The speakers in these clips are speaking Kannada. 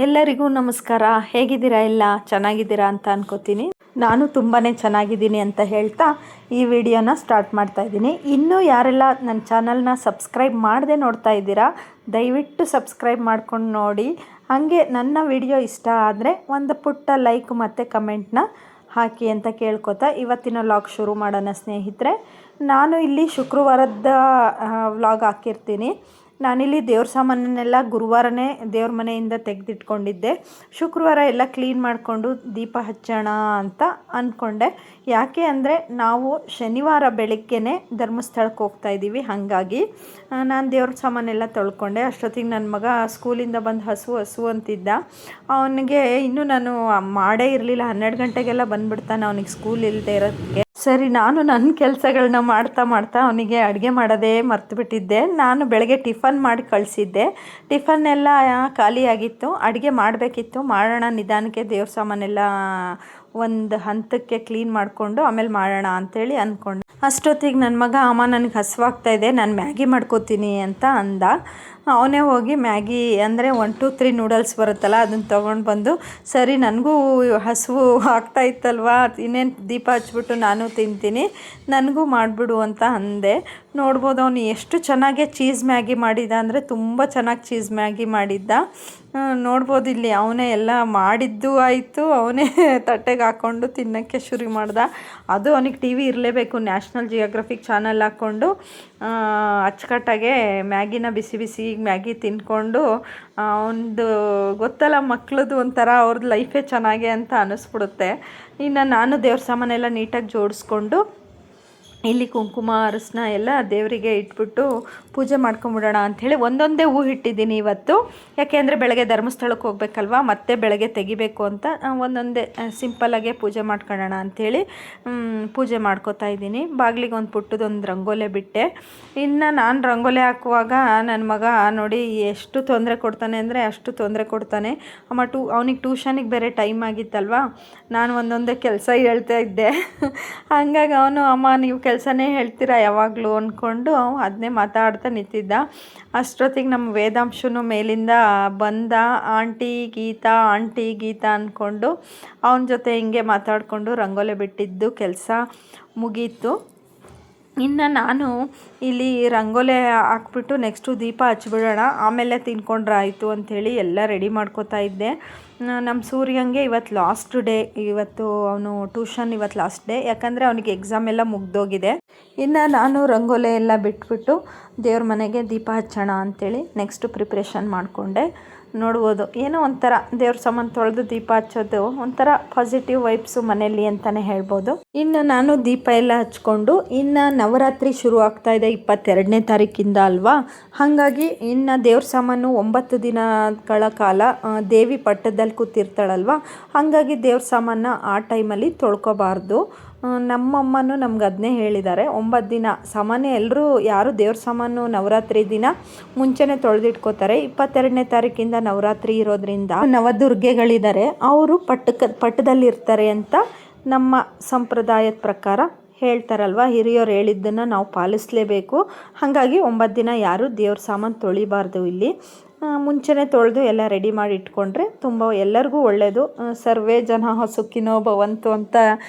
ಎಲ್ಲರಿಗೂ ನಮಸ್ಕಾರ. ಹೇಗಿದ್ದೀರಾ? ಎಲ್ಲ ಚೆನ್ನಾಗಿದ್ದೀರಾ ಅಂತ ಅನ್ಕೋತೀನಿ. ನಾನು ತುಂಬಾ ಚೆನ್ನಾಗಿದ್ದೀನಿ ಅಂತ ಹೇಳ್ತಾ ಈ ವಿಡಿಯೋನ ಸ್ಟಾರ್ಟ್ ಮಾಡ್ತಾ ಇದ್ದೀನಿ. ಇನ್ನೂ ಯಾರೆಲ್ಲ ನನ್ನ ಚಾನಲ್ನ ಸಬ್ಸ್ಕ್ರೈಬ್ ಮಾಡದೆ ನೋಡ್ತಾ ಇದ್ದೀರಾ, ದಯವಿಟ್ಟು ಸಬ್ಸ್ಕ್ರೈಬ್ ಮಾಡ್ಕೊಂಡು ನೋಡಿ. ಹಾಗೆ ನನ್ನ ವಿಡಿಯೋ ಇಷ್ಟ ಆದರೆ ಒಂದು ಪುಟ್ಟ ಲೈಕ್ ಮತ್ತು ಕಮೆಂಟ್ನ ಹಾಕಿ ಅಂತ ಕೇಳ್ಕೊತಾ ಇವತ್ತಿನ ವ್ಲಾಗ್ ಶುರು ಮಾಡೋಣ ಸ್ನೇಹಿತರೆ. ನಾನು ಇಲ್ಲಿ ಶುಕ್ರವಾರದ ವ್ಲಾಗ್ ಹಾಕಿರ್ತೀನಿ. ನಾನಿಲ್ಲಿ ದೇವ್ರ ಸಾಮಾನನ್ನೆಲ್ಲ ಗುರುವಾರನೇ ದೇವ್ರ ಮನೆಯಿಂದ ತೆಗೆದಿಟ್ಕೊಂಡಿದ್ದೆ. ಶುಕ್ರವಾರ ಎಲ್ಲ ಕ್ಲೀನ್ ಮಾಡಿಕೊಂಡು ದೀಪ ಹಚ್ಚೋಣ ಅಂತ ಅಂದ್ಕೊಂಡೆ. ಯಾಕೆ ಅಂದರೆ ನಾವು ಶನಿವಾರ ಬೆಳಗ್ಗೆನೇ ಧರ್ಮಸ್ಥಳಕ್ಕೆ ಹೋಗ್ತಾ ಇದ್ದೀವಿ. ಹಾಗಾಗಿ ನಾನು ದೇವ್ರ ಸಾಮಾನೆಲ್ಲ ತೊಳ್ಕೊಂಡೆ. ಅಷ್ಟೊತ್ತಿಗೆ ನನ್ನ ಮಗ ಸ್ಕೂಲಿಂದ ಬಂದು ಹಸು ಅಂತಿದ್ದ. ಅವನಿಗೆ ಇನ್ನೂ ನಾನು ಮಾಡೇ ಇರಲಿಲ್ಲ. 12 ಗಂಟೆಗೆಲ್ಲ ಬಂದುಬಿಡ್ತಾನೆ ಅವನಿಗೆ ಸ್ಕೂಲ್ ಇಲ್ಲದೆ ಇರೋದಕ್ಕೆ. ಸರಿ, ನಾನು ನನ್ನ ಕೆಲಸಗಳನ್ನ ಮಾಡ್ತಾ ಅವನಿಗೆ ಅಡುಗೆ ಮಾಡೋದೇ ಮರ್ತುಬಿಟ್ಟಿದ್ದೆ. ನಾನು ಬೆಳಗ್ಗೆ ಟಿಫನ್ ಮಾಡಿ ಕಳಿಸಿದ್ದೆ. ಟಿಫನ್ನೆಲ್ಲ ಖಾಲಿಯಾಗಿತ್ತು. ಅಡುಗೆ ಮಾಡಬೇಕಿತ್ತು. ಮಾಡೋಣ ನಿಧಾನಕ್ಕೆ, ದೇವ್ರ ಸಾಮಾನೆಲ್ಲ ಒಂದು ಹಂತಕ್ಕೆ ಕ್ಲೀನ್ ಮಾಡಿಕೊಂಡು ಆಮೇಲೆ ಮಾಡೋಣ ಅಂಥೇಳಿ ಅಂದ್ಕೊಂಡೆ. ಅಷ್ಟೊತ್ತಿಗೆ ನನ್ನ ಮಗ ನನಗೆ ಹಸಿವಾಗ್ತಾಯಿದೆ, ನಾನು ಮ್ಯಾಗಿ ಮಾಡ್ಕೋತೀನಿ ಅಂತ ಅಂದ. ಅವನೇ ಹೋಗಿ ಮ್ಯಾಗಿ ಅಂದರೆ 1 2 3 ನೂಡಲ್ಸ್ ಬರುತ್ತಲ್ಲ, ಅದನ್ನು ತೊಗೊಂಡು ಬಂದು, ಸರಿ ನನಗೂ ಹಸಿವು ಆಗ್ತಾಯಿತ್ತಲ್ವ, ಇನ್ನೇನು ದೀಪ ಹಚ್ಬಿಟ್ಟು ನಾನು ತಿಂತೀನಿ, ನನಗೂ ಮಾಡಿಬಿಡು ಅಂತ ಅಂದೆ. ನೋಡ್ಬೋದು ಅವನು ಎಷ್ಟು ಚೆನ್ನಾಗಿ ಚೀಸ್ ಮ್ಯಾಗಿ ಮಾಡಿದ್ದ ಅಂದರೆ ತುಂಬ ಚೆನ್ನಾಗಿ ಚೀಸ್ ಮ್ಯಾಗಿ ಮಾಡಿದ್ದ. ನೋಡ್ಬೋದು ಇಲ್ಲಿ ಅವನೇ ಎಲ್ಲ ಮಾಡಿದ್ದು ಆಯಿತು, ಅವನೇ ತಟ್ಟೆಗೆ ಹಾಕ್ಕೊಂಡು ತಿನ್ನೋಕ್ಕೆ ಶುರು ಮಾಡ್ದ. ಅದು ಅವನಿಗೆ ಟಿ ವಿ ಇರಲೇಬೇಕು. ನ್ಯಾಷನಲ್ ಜಿಯೋಗ್ರಫಿಕ್ ಚಾನಲ್ ಹಾಕ್ಕೊಂಡು ಅಚ್ಚುಕಟ್ಟಾಗೆ ಮ್ಯಾಗಿನ ಬಿಸಿ ಮ್ಯಾಗಿ ತಿಂದ್ಕೊಂಡು, ಒಂದು ಗೊತ್ತಲ್ಲ ಮಕ್ಳದ್ದು ಒಂಥರ ಅವ್ರದ್ದು ಲೈಫೇ ಚೆನ್ನಾಗೆ ಅಂತ ಅನ್ನಿಸ್ಬಿಡುತ್ತೆ. ಇನ್ನು ನಾನು ದೇವ್ರ ಸಾಮಾನೆಲ್ಲ ನೀಟಾಗಿ ಜೋಡಿಸ್ಕೊಂಡು ಇಲ್ಲಿ ಕುಂಕುಮ ಅರಶಿನ ಎಲ್ಲ ದೇವರಿಗೆ ಇಟ್ಬಿಟ್ಟು ಪೂಜೆ ಮಾಡ್ಕೊಂಬಿಡೋಣ ಅಂಥೇಳಿ ಒಂದೊಂದೇ ಹೂ ಇಟ್ಟಿದ್ದೀನಿ ಇವತ್ತು. ಯಾಕೆಂದರೆ ಬೆಳಗ್ಗೆ ಧರ್ಮಸ್ಥಳಕ್ಕೆ ಹೋಗ್ಬೇಕಲ್ವ, ಮತ್ತೆ ಬೆಳಗ್ಗೆ ತೆಗಿಬೇಕು ಅಂತ ಒಂದೊಂದೇ ಸಿಂಪಲ್ಲಾಗೆ ಪೂಜೆ ಮಾಡ್ಕೊಳ್ಳೋಣ ಅಂಥೇಳಿ ಪೂಜೆ ಮಾಡ್ಕೋತಾ ಇದ್ದೀನಿ. ಬಾಗಿಲಿಗೆ ಒಂದು ಪುಟ್ಟದೊಂದು ರಂಗೋಲೆ ಬಿಟ್ಟೆ. ಇನ್ನು ನಾನು ರಂಗೋಲೆ ಹಾಕುವಾಗ ನನ್ನ ಮಗ ನೋಡಿ ಎಷ್ಟು ತೊಂದರೆ ಕೊಡ್ತಾನೆ ಅಂದರೆ ಅಷ್ಟು ತೊಂದರೆ ಕೊಡ್ತಾನೆ. ಅವನಿಗೆ ಟ್ಯೂಷನಿಗೆ ಬೇರೆ ಟೈಮ್ ಆಗಿತ್ತಲ್ವ, ನಾನು ಒಂದೊಂದೇ ಕೆಲಸ ಹೇಳ್ತಾ ಇದ್ದೆ. ಹಾಗಾಗಿ ಅವನು ನೀವು ಕೆಲಸನೇ ಹೇಳ್ತೀರಾ ಯಾವಾಗಲೂ ಅಂದ್ಕೊಂಡು ಅದನ್ನೇ ಮಾತಾಡ್ತಾ ನಿಂತಿದ್ದ. ಅಷ್ಟೊತ್ತಿಗೆ ನಮ್ಮ ವೇದಾಂಶನು ಮೇಲಿಂದ ಬಂದ. ಆಂಟಿ ಗೀತಾ ಅಂದ್ಕೊಂಡು ಅವನ ಜೊತೆ ಹಿಂಗೆ ಮಾತಾಡಿಕೊಂಡು ರಂಗೋಲೆ ಬಿಟ್ಟಿದ್ದು ಕೆಲಸ ಮುಗೀತು. ಇನ್ನು ನಾನು ಇಲ್ಲಿ ರಂಗೋಲೆ ಹಾಕ್ಬಿಟ್ಟು ನೆಕ್ಸ್ಟು ದೀಪ ಹಚ್ಬಿಡೋಣ, ಆಮೇಲೆ ತಿನ್ಕೊಂಡ್ರೆ ಆಯಿತು ಅಂಥೇಳಿ ಎಲ್ಲ ರೆಡಿ ಮಾಡ್ಕೋತಾ ಇದ್ದೆ. ನಮ್ಮ ಸೂರ್ಯಂಗೆ ಇವತ್ತು ಲಾಸ್ಟ್ ಡೇ. ಇವತ್ತು ಅವನು ಟ್ಯೂಷನ್ ಇವತ್ತು ಲಾಸ್ಟ್ ಡೇ, ಯಾಕಂದರೆ ಅವನಿಗೆ ಎಕ್ಸಾಮ್ ಎಲ್ಲ ಮುಗ್ದೋಗಿದೆ. ಇನ್ನು ನಾನು ರಂಗೋಲೆ ಎಲ್ಲ ಬಿಟ್ಬಿಟ್ಟು ದೇವ್ರ ಮನೆಗೆ ದೀಪ ಹಚ್ಚೋಣ ಅಂಥೇಳಿ ನೆಕ್ಸ್ಟ್ ಪ್ರಿಪ್ರೇಷನ್ ಮಾಡಿಕೊಂಡೆ. ನೋಡ್ಬೋದು ಏನೋ ಒಂಥರ ದೇವ್ರ ಸಾಮಾನು ತೊಳೆದು ದೀಪ ಹಚ್ಚೋದು ಒಂಥರ ಪಾಸಿಟಿವ್ ವೈಬ್ಸು ಮನೆಯಲ್ಲಿ ಅಂತಲೇ ಹೇಳ್ಬೋದು. ಇನ್ನು ನಾನು ದೀಪ ಎಲ್ಲ ಹಚ್ಕೊಂಡು, ಇನ್ನು ನವರಾತ್ರಿ ಶುರು ಆಗ್ತಾಯಿದೆ 22ನೇ ತಾರೀಕಿಂದ ಅಲ್ವಾ. ಹಾಗಾಗಿ ಇನ್ನು ದೇವ್ರ ಸಾಮಾನು 9 ದಿನಗಳ ಕಾಲ ದೇವಿ ಪಟ್ಟದಲ್ಲಿ ಕೂತಿರ್ತಾಳಲ್ವ, ಹಾಗಾಗಿ ದೇವ್ರ ಸಾಮಾನ ಆ ಟೈಮಲ್ಲಿ ತೊಳ್ಕೊಬಾರ್ದು. ನಮ್ಮಮ್ಮನೂ ನಮ್ಗೆ ಅದನ್ನೇ ಹೇಳಿದ್ದಾರೆ. 9 ದಿನ ಸಾಮಾನ್ಯ ಎಲ್ಲರೂ ಯಾರು ದೇವ್ರ ಸಾಮಾನು ನವರಾತ್ರಿ ದಿನ ಮುಂಚೆನೇ ತೊಳೆದಿಟ್ಕೋತಾರೆ. 22ನೇ ತಾರೀಕಿಂದ ನವರಾತ್ರಿ ಇರೋದ್ರಿಂದ ನವದುರ್ಗೆಗಳಿದ್ದಾರೆ, ಅವರು ಪಟ್ಟದಲ್ಲಿರ್ತಾರೆ ಅಂತ ನಮ್ಮ ಸಂಪ್ರದಾಯದ ಪ್ರಕಾರ ಹೇಳ್ತಾರಲ್ವ. ಹಿರಿಯರು ಹೇಳಿದ್ದನ್ನು ನಾವು ಪಾಲಿಸಲೇಬೇಕು. ಹಾಗಾಗಿ 9 ದಿನ ಯಾರು ದೇವ್ರ ಸಾಮಾನು ತೊಳಿಬಾರ್ದು. ಇಲ್ಲಿ ಮುಂಚೆನೇ ತೊಳೆದು ಎಲ್ಲ ರೆಡಿ ಮಾಡಿ ಇಟ್ಕೊಂಡ್ರೆ ತುಂಬ ಎಲ್ಲರಿಗೂ ಒಳ್ಳೆಯದು. ಸರ್ವೇ ಜನ ಸುಖಿನೋ ಭವಂತು ಅಂತ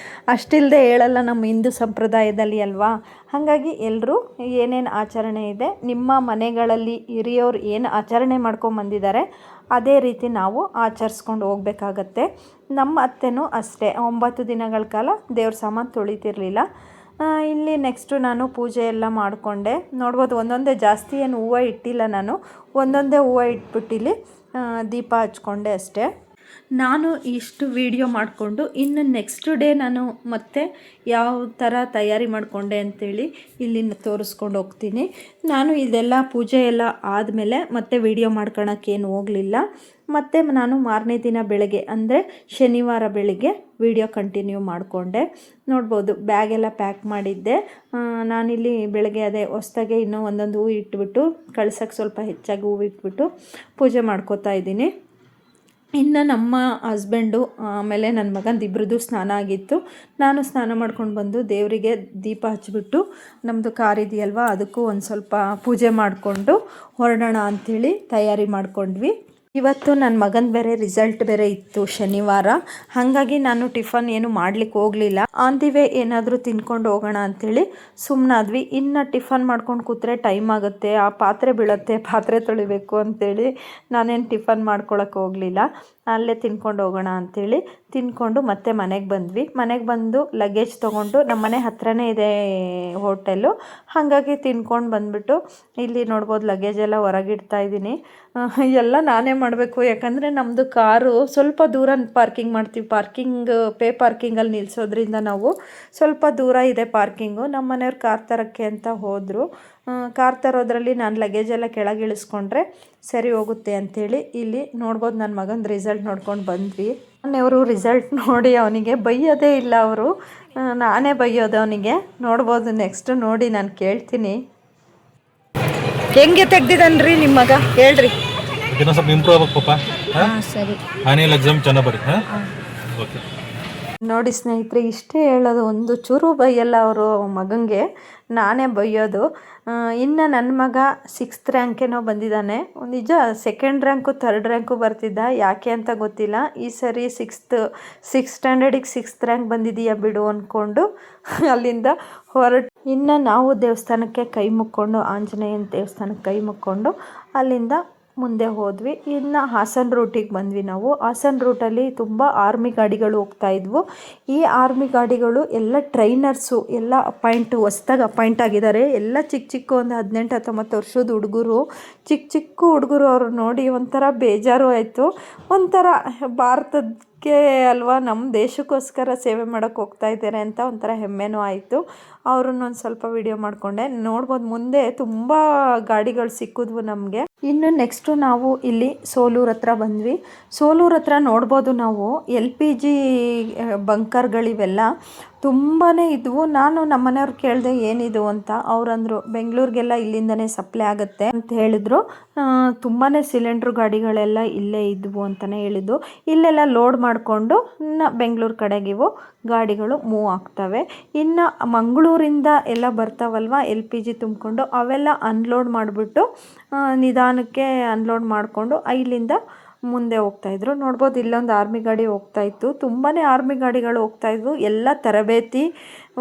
ಅಷ್ಟಿಲ್ಲದೆ ಹೇಳಲ್ಲ ನಮ್ಮ ಹಿಂದೂ ಸಂಪ್ರದಾಯದಲ್ಲಿ ಅಲ್ವಾ. ಹಾಗಾಗಿ ಎಲ್ಲರೂ ಏನೇನು ಆಚರಣೆ ಇದೆ, ನಿಮ್ಮ ಮನೆಗಳಲ್ಲಿ ಹಿರಿಯವರು ಏನು ಆಚರಣೆ ಮಾಡ್ಕೊಂಬಂದಿದ್ದಾರೆ ಅದೇ ರೀತಿ ನಾವು ಆಚರಿಸ್ಕೊಂಡು ಹೋಗ್ಬೇಕಾಗತ್ತೆ. ನಮ್ಮ ಅತ್ತೆನೂ ಅಷ್ಟೇ 9 ದಿನಗಳ ಕಾಲ ದೇವ್ರ ಸಾಮಾನು ತೊಳಿತಿರ್ಲಿಲ್ಲ. ಇಲ್ಲಿ ನೆಕ್ಸ್ಟು ನಾನು ಪೂಜೆ ಎಲ್ಲ ಮಾಡಿಕೊಂಡೆ. ನೋಡ್ಬೋದು ಒಂದೊಂದೇ, ಜಾಸ್ತಿ ಏನು ಹೂವು ಇಟ್ಟಿಲ್ಲ ನಾನು, ಒಂದೊಂದೇ ಹೂವು ಇಟ್ಬಿಟ್ಟಿಲ್ಲಿ ದೀಪ ಹಚ್ಕೊಂಡೆ ಅಷ್ಟೇ. ನಾನು ಇಷ್ಟು ವಿಡಿಯೋ ಮಾಡಿಕೊಂಡು ಇನ್ನು ನೆಕ್ಸ್ಟ್ ಡೇ ನಾನು ಮತ್ತೆ ಯಾವ ಥರ ತಯಾರಿ ಮಾಡಿಕೊಂಡೆ ಅಂಥೇಳಿ ಇಲ್ಲಿ ತೋರಿಸ್ಕೊಂಡು ಹೋಗ್ತೀನಿ. ನಾನು ಇದೆಲ್ಲ ಪೂಜೆ ಎಲ್ಲ ಆದಮೇಲೆ ಮತ್ತೆ ವಿಡಿಯೋ ಮಾಡ್ಕೊಳಕ್ಕೇನು ಹೋಗಲಿಲ್ಲ. ಮತ್ತು ನಾನು ಮಾರನೇ ದಿನ ಬೆಳಗ್ಗೆ ಅಂದರೆ ಶನಿವಾರ ಬೆಳಗ್ಗೆ ವಿಡಿಯೋ ಕಂಟಿನ್ಯೂ ಮಾಡಿಕೊಂಡೆ. ನೋಡ್ಬೋದು ಬ್ಯಾಗೆಲ್ಲ ಪ್ಯಾಕ್ ಮಾಡಿದ್ದೆ. ನಾನಿಲ್ಲಿ ಬೆಳಗ್ಗೆ ಅದೇ ಹೊಸ್ದಾಗೆ ಇನ್ನೂ ಒಂದೊಂದು ಹೂವು ಇಟ್ಬಿಟ್ಟು ಕಳ್ಸೋಕ್ಕೆ ಸ್ವಲ್ಪ ಹೆಚ್ಚಾಗಿ ಹೂವು ಇಟ್ಬಿಟ್ಟು ಪೂಜೆ ಮಾಡ್ಕೋತಾ ಇದ್ದೀನಿ. ಇನ್ನು ನಮ್ಮ ಹಸ್ಬೆಂಡು ಆಮೇಲೆ ನನ್ನ ಮಗಂದು ಇಬ್ಬರದು ಸ್ನಾನ ಆಗಿತ್ತು. ನಾನು ಸ್ನಾನ ಮಾಡ್ಕೊಂಡು ಬಂದು ದೇವರಿಗೆ ದೀಪ ಹಚ್ಚಿಬಿಟ್ಟು ನಮ್ಮದು ಕಾರ್ ಇದೆಯಲ್ವ ಅದಕ್ಕೂ ಒಂದು ಸ್ವಲ್ಪ ಪೂಜೆ ಮಾಡಿಕೊಂಡು ಹೊರಡೋಣ ಅಂಥೇಳಿ ತಯಾರಿ ಮಾಡ್ಕೊಂಡ್ವಿ. ಇವತ್ತು ನನ್ನ ಮಗನ ಬೇರೆ ರಿಸಲ್ಟ್ ಬೇರೆ ಇತ್ತು ಶನಿವಾರ, ಹಾಗಾಗಿ ನಾನು ಟಿಫನ್ ಏನು ಮಾಡ್ಲಿಕ್ಕೆ ಹೋಗಲಿಲ್ಲ. ಆನ್ ದಿ ವೇ ಏನಾದರೂ ತಿನ್ಕೊಂಡು ಹೋಗೋಣ ಅಂಥೇಳಿ ಸುಮ್ಮನಾದ್ವಿ. ಇನ್ನು ಟಿಫನ್ ಮಾಡ್ಕೊಂಡು ಕೂತ್ರೆ ಟೈಮ್ ಆಗುತ್ತೆ, ಆ ಪಾತ್ರೆ ಬೀಳುತ್ತೆ, ಪಾತ್ರೆ ತೊಳಿಬೇಕು ಅಂಥೇಳಿ ನಾನೇನು ಟಿಫನ್ ಮಾಡ್ಕೊಳಕ್ಕೆ ಹೋಗಲಿಲ್ಲ. ಅಲ್ಲೇ ತಿನ್ಕೊಂಡು ಹೋಗೋಣ ಅಂಥೇಳಿ ತಿನ್ಕೊಂಡು ಮತ್ತೆ ಮನೆಗೆ ಬಂದ್ವಿ. ಮನೆಗೆ ಬಂದು ಲಗೇಜ್ ತೊಗೊಂಡು ನಮ್ಮ ಮನೆ ಹತ್ರನೇ ಇದೆ ಹೋಟೆಲ್ಲು, ಹಾಗಾಗಿ ತಿನ್ಕೊಂಡು ಬಂದುಬಿಟ್ಟು ಇಲ್ಲಿ ನೋಡ್ಬೋದು ಲಗೇಜ್ ಎಲ್ಲ ಹೊರಗಿಡ್ತಾ ಇದ್ದೀನಿ. ಎಲ್ಲ ನಾನೇ ಮಾಡಬೇಕು, ಯಾಕಂದರೆ ನಮ್ಮದು ಕಾರು ಸ್ವಲ್ಪ ದೂರ ಪಾರ್ಕಿಂಗ್ ಮಾಡ್ತೀವಿ. ಪಾರ್ಕಿಂಗಲ್ಲಿ ನಿಲ್ಲಿಸೋದ್ರಿಂದ ನಾವು ಸ್ವಲ್ಪ ದೂರ ಇದೆ ಪಾರ್ಕಿಂಗು. ನಮ್ಮ ಮನೆಯವ್ರು ಕಾರ್ ತರೋಕ್ಕೆ ಅಂತ ಹೋದರು. ಕಾರ್ ತರೋದ್ರಲ್ಲಿ ನಾನು ಲಗೇಜ್ ಎಲ್ಲ ಕೆಳಗೆ ಇಳಿಸ್ಕೊಂಡ್ರೆ ಸರಿ ಹೋಗುತ್ತೆ ಅಂಥೇಳಿ ಇಲ್ಲಿ ನೋಡ್ಬೋದು ನನ್ನ ಮಗನ ರಿಸಲ್ಟ್ ನೋಡ್ಕೊಂಡು ಬಂದ್ವಿ. ಮನೆಯವರು ರಿಸಲ್ಟ್ ನೋಡಿ ಅವನಿಗೆ ಬೈಯೋದೇ ಇಲ್ಲ, ಅವರು ನಾನೇ ಬೈಯೋದು ಅವನಿಗೆ. ನೋಡ್ಬೋದು ನೆಕ್ಸ್ಟ್ ನೋಡಿ ನಾನು ಕೇಳ್ತೀನಿ. ಹೆಂಗೆ ತೆಗ್ದಿದ್ದಾನ್ರಿ ನಿಮ್ಮ ಮಗ ಹೇಳ್ರಿ. ಇನ್ನೊಂದು ಸ್ವಲ್ಪ ಇಂಪ್ರೂವ್ ಆಗಬೇಕು ಪಾಪ. ಸರಿ, ಆನ್ಯಲ್ ಎಕ್ಸಾಮ್ ಚೆನ್ನಾಗಿ ಬರೀ. ಓಕೆ ನೋಡಿ ಸ್ನೇಹಿತರೆ, ಇಷ್ಟೇ ಹೇಳೋದು, ಒಂದು ಚೂರು ಬೈಯಲ್ಲ ಅವರು ಮಗನಿಗೆ, ನಾನೇ ಬೈಯೋದು. ಇನ್ನು ನನ್ನ ಮಗ 6th ರ್ಯಾಂಕೇನೋ ಬಂದಿದ್ದಾನೆ. ನಿಜ ಸೆಕೆಂಡ್ ರ್ಯಾಂಕು 3rd ರ್ಯಾಂಕು ಬರ್ತಿದ್ದ, ಯಾಕೆ ಅಂತ ಗೊತ್ತಿಲ್ಲ. ಈ ಸರಿ 6th ಸ್ಟ್ಯಾಂಡರ್ಡಿಗೆ 6th ರ್ಯಾಂಕ್ ಬಂದಿದೆಯಾ ಬಿಡು ಅಂದ್ಕೊಂಡು ಅಲ್ಲಿಂದ ಇನ್ನು ನಾವು ದೇವಸ್ಥಾನಕ್ಕೆ ಕೈ ಮುಕ್ಕೊಂಡು, ಆಂಜನೇಯನ ದೇವಸ್ಥಾನಕ್ಕೆ ಕೈ ಮುಕ್ಕೊಂಡು ಅಲ್ಲಿಂದ ಮುಂದೆ ಹೋದ್ವಿ. ಇನ್ನು ಹಾಸನ ರೂಟಿಗೆ ಬಂದ್ವಿ ನಾವು. ಹಾಸನ ರೂಟಲ್ಲಿ ತುಂಬ ಆರ್ಮಿ ಗಾಡಿಗಳು ಹೋಗ್ತಾಯಿದ್ವು. ಈ ಆರ್ಮಿ ಗಾಡಿಗಳು ಎಲ್ಲ ಟ್ರೈನರ್ಸು, ಎಲ್ಲ ಹೊಸ್ದಾಗಿ ಅಪಾಯಿಂಟ್ ಆಗಿದ್ದಾರೆ. ಎಲ್ಲ ಚಿಕ್ಕ ಒಂದು 18-19 ವರ್ಷದ ಹುಡುಗರು, ಚಿಕ್ಕ ಹುಡುಗರು. ಅವರು ನೋಡಿ ಒಂಥರ ಬೇಜಾರು ಆಯಿತು. ಒಂಥರ ಭಾರತಕ್ಕೆ ಅಲ್ವಾ, ನಮ್ಮ ದೇಶಕ್ಕೋಸ್ಕರ ಸೇವೆ ಮಾಡೋಕ್ಕೆ ಹೋಗ್ತಾ ಇದ್ದಾರೆ ಅಂತ ಒಂಥರ ಹೆಮ್ಮೆನೂ ಆಯಿತು. ಅವ್ರನ್ನೊಂದು ಸ್ವಲ್ಪ ವಿಡಿಯೋ ಮಾಡಿಕೊಂಡೆ. ನೋಡ್ಬೋದು ಮುಂದೆ ತುಂಬ ಗಾಡಿಗಳು ಸಿಕ್ಕಿದ್ವು ನಮಗೆ. ಇನ್ನು ನೆಕ್ಸ್ಟು ನಾವು ಇಲ್ಲಿ ಸೋಲೂರು ಹತ್ರ ಬಂದ್ವಿ. ಸೋಲೂರು ಹತ್ರ ನೋಡ್ಬೋದು ನಾವು LPG ಬಂಕರ್ಗಳಿವೆಲ್ಲ ತುಂಬಾ ಇದ್ವು. ನಾನು ನಮ್ಮ ಮನೆಯವ್ರು ಕೇಳಿದೆ ಏನಿದು ಅಂತ. ಅವ್ರಂದರು ಬೆಂಗಳೂರಿಗೆಲ್ಲ ಇಲ್ಲಿಂದನೇ ಸಪ್ಲೈ ಆಗುತ್ತೆ ಅಂತ ಹೇಳಿದ್ರು. ತುಂಬಾ ಸಿಲಿಂಡ್ರ್ ಗಾಡಿಗಳೆಲ್ಲ ಇಲ್ಲೇ ಇದ್ವು ಅಂತಲೇ ಹೇಳಿದ್ದು. ಇಲ್ಲೆಲ್ಲ ಲೋಡ್ ಮಾಡಿಕೊಂಡು ಬೆಂಗಳೂರು ಕಡೆಗಿವು ಗಾಡಿಗಳು ಮೂವ್ ಆಗ್ತವೆ. ಇನ್ನು ಮಂಗಳೂರಿಂದ ಎಲ್ಲ ಬರ್ತಾವಲ್ವ LPG ತುಂಬಿಕೊಂಡು, ಅವೆಲ್ಲ ಅನ್ಲೋಡ್ ಮಾಡಿಬಿಟ್ಟು ನಿಧಾನಕ್ಕೆ ಅನ್ಲೋಡ್ ಮಾಡಿಕೊಂಡು ಇಲ್ಲಿಂದ ಮುಂದೆ ಹೋಗ್ತಾಯಿದ್ರು. ನೋಡ್ಬೋದು ಇಲ್ಲೊಂದು ಆರ್ಮಿ ಗಾಡಿ ಹೋಗ್ತಾಯಿತ್ತು. ತುಂಬಾ ಆರ್ಮಿ ಗಾಡಿಗಳು ಹೋಗ್ತಾಯಿದ್ವು. ಎಲ್ಲ ತರಬೇತಿ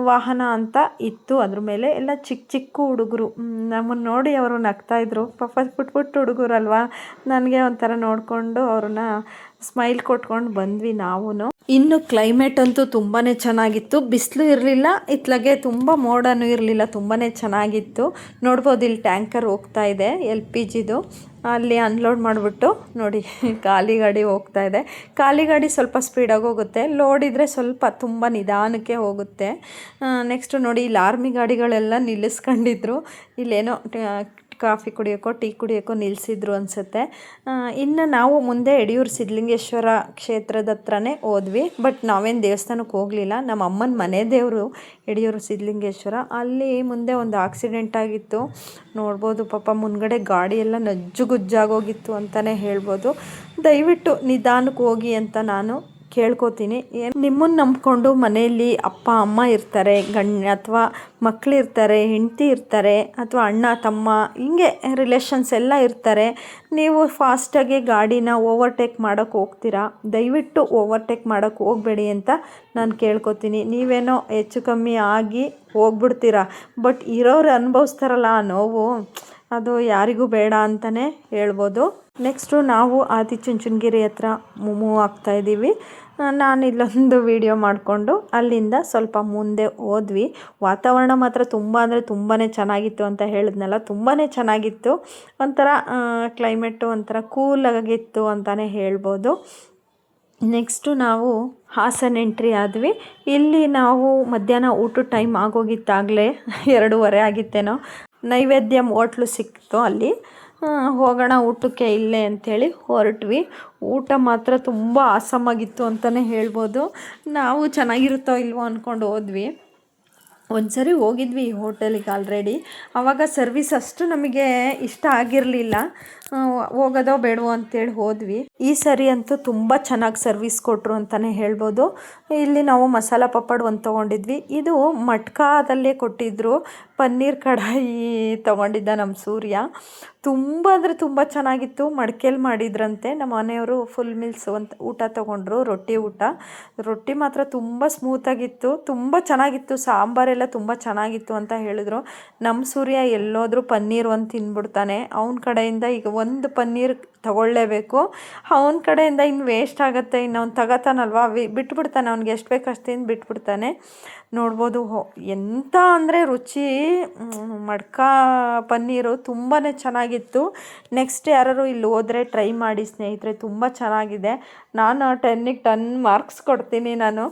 ವಾಹನ ಅಂತ ಇತ್ತು. ಅದ್ರ ಮೇಲೆ ಎಲ್ಲ ಚಿಕ್ಕ ಹುಡುಗರು ನಮ್ಮನ್ನು ನೋಡಿ ಅವರು ನಗ್ತಾಯಿದ್ರು. ಪಾಪ ಪುಟ್ಟ ಹುಡುಗರಲ್ವಾ, ನನಗೆ ಒಂಥರ ನೋಡಿಕೊಂಡು ಅವ್ರನ್ನ ಸ್ಮೈಲ್ ಕೊಟ್ಕೊಂಡು ಬಂದ್ವಿ ನಾವು. ಇನ್ನು ಕ್ಲೈಮೇಟ್ ಅಂತೂ ತುಂಬಾ ಚೆನ್ನಾಗಿತ್ತು. ಬಿಸಿಲು ಇರಲಿಲ್ಲ, ಇತ್ಲಾಗೆ ತುಂಬ ಮೋಡನೂ ಇರಲಿಲ್ಲ, ತುಂಬಾ ಚೆನ್ನಾಗಿತ್ತು. ನೋಡ್ಬೋದು ಇಲ್ಲಿ ಟ್ಯಾಂಕರ್ ಹೋಗ್ತಾ ಇದೆ LPGದು. ಅಲ್ಲಿ ಅನ್ಲೋಡ್ ಮಾಡಿಬಿಟ್ಟು ನೋಡಿ ಖಾಲಿ ಗಾಡಿ ಹೋಗ್ತಾ ಇದೆ. ಖಾಲಿ ಗಾಡಿ ಸ್ವಲ್ಪ ಸ್ಪೀಡಾಗಿ ಹೋಗುತ್ತೆ, ಲೋಡ್ ಇದ್ದರೆ ಸ್ವಲ್ಪ ತುಂಬ ನಿಧಾನಕ್ಕೆ ಹೋಗುತ್ತೆ. ನೆಕ್ಸ್ಟು ನೋಡಿ ಇಲ್ಲಿ ಆರ್ಮಿ ಗಾಡಿಗಳೆಲ್ಲ ನಿಲ್ಲಿಸ್ಕೊಂಡಿದ್ರು. ಇಲ್ಲೇನೋ ಕಾಫಿ ಕುಡಿಯೋಕ್ಕೋ ಟೀ ಕುಡಿಯೋಕ್ಕೋ ನಿಲ್ಲಿಸಿದ್ರು ಅನಿಸುತ್ತೆ. ಇನ್ನು ನಾವು ಮುಂದೆ ಯಡಿಯೂರು ಸಿದ್ಧಲಿಂಗೇಶ್ವರ ಕ್ಷೇತ್ರದ ಹತ್ರನೇ ಹೋದ್ವಿ. ಬಟ್ ನಾವೇನು ದೇವಸ್ಥಾನಕ್ಕೆ ಹೋಗಲಿಲ್ಲ. ನಮ್ಮ ಅಮ್ಮನ ಮನೆ ದೇವರು ಯಡಿಯೂರು ಸಿದ್ಧಲಿಂಗೇಶ್ವರ. ಅಲ್ಲಿ ಮುಂದೆ ಒಂದು ಆಕ್ಸಿಡೆಂಟ್ ಆಗಿತ್ತು. ನೋಡ್ಬೋದು ಪಾಪ ಮುಂದ್ಗಡೆ ಗಾಡಿ ಎಲ್ಲ ನಜ್ಜುಗುಜ್ಜಾಗೋಗಿತ್ತು ಅಂತಲೇ ಹೇಳ್ಬೋದು. ದಯವಿಟ್ಟು ನಿಧಾನಕ್ಕೆ ಹೋಗಿ ಅಂತ ನಾನು ಕೇಳ್ಕೊತೀನಿ. ನಿಮ್ಮನ್ನು ನಂಬ್ಕೊಂಡು ಮನೆಯಲ್ಲಿ ಅಪ್ಪ ಅಮ್ಮ ಇರ್ತಾರೆ, ಅಥವಾ ಮಕ್ಕಳಿರ್ತಾರೆ, ಹೆಂಡತಿ ಇರ್ತಾರೆ, ಅಥವಾ ಅಣ್ಣ ತಮ್ಮ, ಹಿಂಗೆ ರಿಲೇಷನ್ಸ್ ಎಲ್ಲ ಇರ್ತಾರೆ. ನೀವು ಫಾಸ್ಟಾಗಿ ಗಾಡಿನ ಓವರ್ಟೇಕ್ ಮಾಡೋಕ್ಕೆ ಹೋಗ್ತೀರಾ, ದಯವಿಟ್ಟು ಓವರ್ಟೇಕ್ ಮಾಡೋಕ್ಕೆ ಹೋಗಬೇಡಿ ಅಂತ ನಾನು ಕೇಳ್ಕೊತೀನಿ. ನೀವೇನೋ ಹೆಚ್ಚು ಕಮ್ಮಿ ಆಗಿ ಹೋಗ್ಬಿಡ್ತೀರಾ, ಬಟ್ ಇರೋರು ಅನುಭವಿಸ್ತಾರಲ್ಲ ಆ ನೋವು, ಅದು ಯಾರಿಗೂ ಬೇಡ ಅಂತಲೇ ಹೇಳ್ಬೋದು. ನೆಕ್ಸ್ಟು ನಾವು ಆದಿಚುಂಚನಗಿರಿ ಹತ್ರ ಮೂವ್ ಆಗ್ತಾಯಿದ್ದೀವಿ. ನಾನು ಇಲ್ಲೊಂದು ವಿಡಿಯೋ ಮಾಡಿಕೊಂಡು ಅಲ್ಲಿಂದ ಸ್ವಲ್ಪ ಮುಂದೆ ಹೋದ್ವಿ. ವಾತಾವರಣ ಮಾತ್ರ ತುಂಬ ಅಂದರೆ ತುಂಬಾ ಚೆನ್ನಾಗಿತ್ತು ಅಂತ ಹೇಳಿದ್ನಲ್ಲ, ತುಂಬಾ ಚೆನ್ನಾಗಿತ್ತು. ಒಂಥರ ಕ್ಲೈಮೇಟು ಒಂಥರ ಕೂಲಾಗಿತ್ತು ಅಂತಲೇ ಹೇಳ್ಬೋದು. ನೆಕ್ಸ್ಟು ನಾವು ಹಾಸನ ಎಂಟ್ರಿ ಆದ್ವಿ. ಇಲ್ಲಿ ನಾವು ಮಧ್ಯಾಹ್ನ ಊಟದ ಟೈಮ್ ಆಗೋಗಿತ್ತಾಗಲೇ 2:30 ಆಗಿತ್ತೇನೋ. ನೈವೇದ್ಯ ಹೋಟ್ಲು ಸಿಕ್ತು ಅಲ್ಲಿ. ಹೋಗೋಣ ಊಟಕ್ಕೆ ಇಲ್ಲೇ ಅಂಥೇಳಿ ಹೊರಟ್ವಿ. ಊಟ ಮಾತ್ರ ತುಂಬ ಆಸಮಾಗಿತ್ತು ಅಂತಲೇ ಹೇಳ್ಬೋದು. ನಾವು ಚೆನ್ನಾಗಿರುತ್ತೋ ಇಲ್ವೋ ಅಂದ್ಕೊಂಡು ಹೋದ್ವಿ. ಒಂದು ಸರಿ ಹೋಗಿದ್ವಿ ಈ ಹೋಟೆಲಿಗೆ ಆಲ್ರೆಡಿ. ಆವಾಗ ಸರ್ವಿಸ್ ಅಷ್ಟು ನಮಗೆ ಇಷ್ಟ ಆಗಿರಲಿಲ್ಲ. ಹೋಗೋದೋ ಬೇಡವೋ ಅಂತೇಳಿ ಹೋದ್ವಿ. ಈ ಸರಿ ಅಂತೂ ತುಂಬ ಚೆನ್ನಾಗಿ ಸರ್ವಿಸ್ ಕೊಟ್ಟರು ಅಂತಲೇ ಹೇಳ್ಬೋದು. ಇಲ್ಲಿ ನಾವು ಮಸಾಲ ಪಪ್ಪಡ್ ಒಂದು ತೊಗೊಂಡಿದ್ವಿ. ಇದು ಮಟ್ಕಾದಲ್ಲೇ ಕೊಟ್ಟಿದ್ದರು. ಪನ್ನೀರ್ ಕಡಾಯಿ ತೊಗೊಂಡಿದ್ದ ನಮ್ಮ ಸೂರ್ಯ. ತುಂಬ ಅಂದರೆ ತುಂಬ ಚೆನ್ನಾಗಿತ್ತು. ಮಡಿಕೇಲಿ ಮಾಡಿದ್ರಂತೆ. ನಮ್ಮ ಮನೆಯವರು ಫುಲ್ ಮೀಲ್ಸ್ ಒಂದು ಊಟ ತೊಗೊಂಡ್ರು, ರೊಟ್ಟಿ ಊಟ. ರೊಟ್ಟಿ ಮಾತ್ರ ತುಂಬ ಸ್ಮೂತಾಗಿತ್ತು, ತುಂಬ ಚೆನ್ನಾಗಿತ್ತು. ಸಾಂಬಾರೆಲ್ಲ ತುಂಬ ಚೆನ್ನಾಗಿತ್ತು ಅಂತ ಹೇಳಿದ್ರು. ನಮ್ಮ ಸೂರ್ಯ ಎಲ್ಲೋದ್ರೂ ಪನ್ನೀರ್ ಒಂದು ತಿಂದ್ಬಿಡ್ತಾನೆ. ಅವನ ಕಡೆಯಿಂದ ಈಗ ಒಂದು ಪನ್ನೀರ್ ತಗೊಳ್ಳೇಬೇಕು. ಅವನ ಕಡೆಯಿಂದ ಇನ್ನು ವೇಸ್ಟ್ ಆಗುತ್ತೆ, ಇನ್ನು ಅವ್ನು ತಗೋತಾನಲ್ವ, ಬಿಟ್ಬಿಡ್ತಾನೆ. ಅವ್ನಿಗೆ ಎಷ್ಟು ಬೇಕು ಅಷ್ಟು ತಿಂದು ಬಿಟ್ಬಿಡ್ತಾನೆ. ನೋಡ್ಬೋದು ಎಂಥ ಅಂದರೆ ರುಚಿ. ಮಡ್ಕಾ ಪನ್ನೀರು ತುಂಬಾ ಚೆನ್ನಾಗಿತ್ತು. ನೆಕ್ಸ್ಟ್ ಯಾರು ಇಲ್ಲಿ ಹೋದರೆ ಟ್ರೈ ಮಾಡಿ ಸ್ನೇಹಿತರೆ, ತುಂಬ ಚೆನ್ನಾಗಿದೆ. ನಾನು 10ಗೆ 10 ಮಾರ್ಕ್ಸ್ ಕೊಡ್ತೀನಿ. ನಾನು